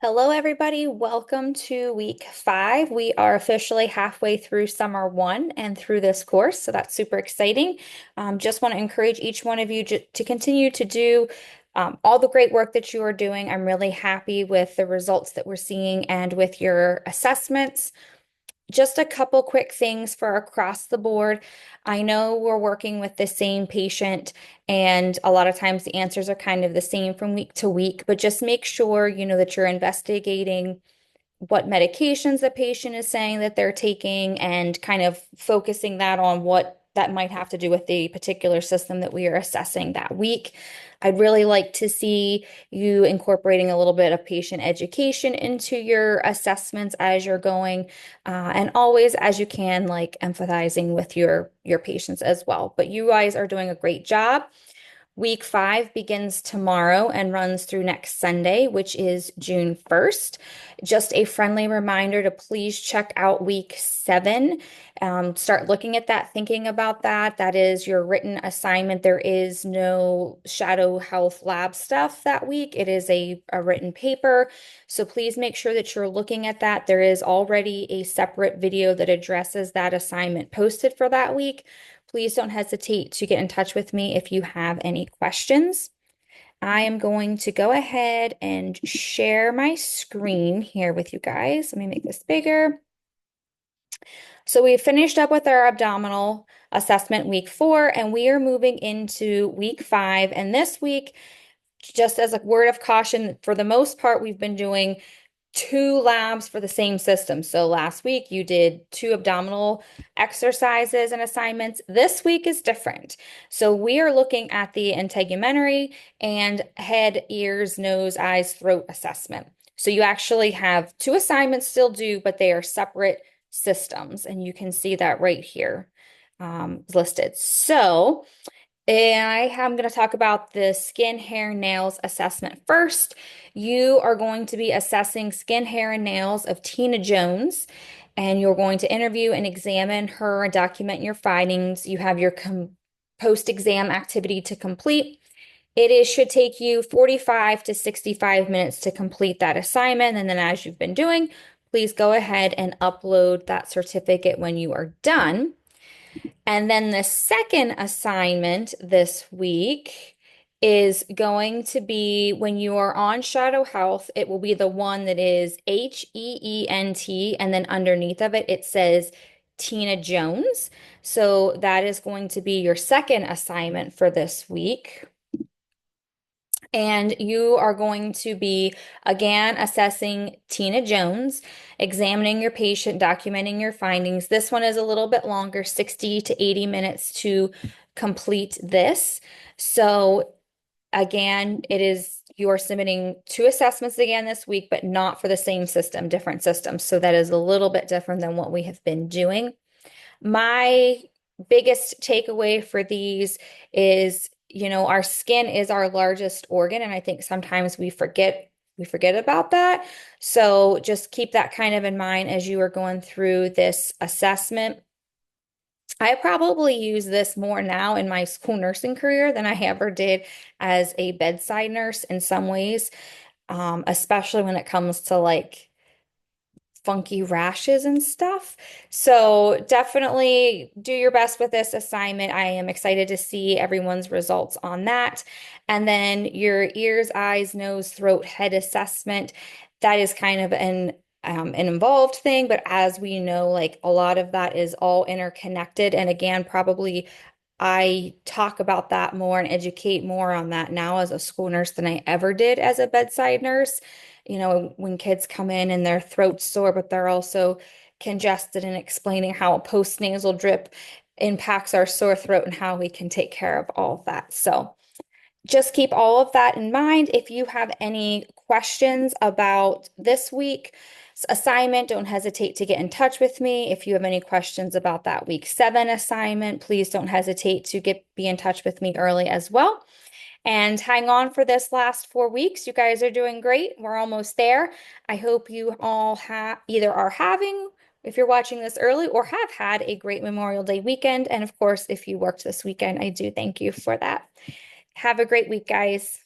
Hello, everybody. Welcome to week 5. We are officially halfway through summer 1 and through this course, so that's super exciting. Just want to encourage each one of you to continue to do all the great work that you are doing. I'm really happy with the results that we're seeing and with your assessments. Just a couple quick things for across the board. I know we're working with the same patient, and a lot of times the answers are kind of the same from week to week, but just make sure you know that you're investigating what medications the patient is saying that they're taking and kind of focusing that on what that might have to do with the particular system that we are assessing that week. I'd really like to see you incorporating a little bit of patient education into your assessments as you're going, and always as you can, like empathizing with your patients as well. But you guys are doing a great job. Week 5 begins tomorrow and runs through next Sunday, which is June 1st. Just a friendly reminder to please check out week 7. Start looking at that, thinking about that. That is your written assignment. There is no Shadow Health Lab stuff that week. It is a written paper. So please make sure that you're looking at that. There is already a separate video that addresses that assignment posted for that week. Please don't hesitate to get in touch with me if you have any questions. I am going to go ahead and share my screen here with you guys. Let me make this bigger. So we finished up with our abdominal assessment week 4, and we are moving into week 5. And this week, just as a word of caution, for the most part, we've been doing 2 labs for the same system. So last week you did 2 abdominal exercises and assignments. This week is different. So we are looking at the integumentary and head, ears, nose, eyes, throat assessment. So you actually have 2 assignments still due, but they are separate systems. And you can see that right here listed. So I am going to talk about the skin, hair, nails assessment first. You are going to be assessing skin, hair, and nails of Tina Jones, and you're going to interview and examine her and document your findings. You have your post-exam activity to complete. Should take you 45 to 65 minutes to complete that assignment. And then as you've been doing, please go ahead and upload that certificate when you are done. And then the second assignment this week is going to be when you are on Shadow Health, it will be the one that is HEENT, and then underneath of it, it says Tina Jones. So that is going to be your second assignment for this week. And you are going to be, again, assessing Tina Jones, examining your patient, documenting your findings. This one is a little bit longer, 60 to 80 minutes to complete this. So again, you're submitting 2 assessments again this week, but not for the same system, different systems. So that is a little bit different than what we have been doing. My biggest takeaway for these is, our skin is our largest organ, and I think sometimes we forget about that. So just keep that kind of in mind as you are going through this assessment. I probably use this more now in my school nursing career than I ever did as a bedside nurse in some ways, especially when it comes to like funky rashes and stuff. So definitely do your best with this assignment. I am excited to see everyone's results on that. And then your ears, eyes, nose, throat, head assessment. That is kind of an involved thing, but as we know, like a lot of that is all interconnected. And again, probably I talk about that more and educate more on that now as a school nurse than I ever did as a bedside nurse. When kids come in and their throat's sore, but they're also congested, and explaining how a postnasal drip impacts our sore throat and how we can take care of all of that. So just keep all of that in mind. If you have any questions about this week's assignment, don't hesitate to get in touch with me. If you have any questions about that week 7 assignment, please don't hesitate to be in touch with me early as well. And hang on for this last 4 weeks. You guys are doing great. We're almost there. I hope you all either are having, if you're watching this early, or have had a great Memorial Day weekend. And of course, if you worked this weekend, I do thank you for that. Have a great week, guys.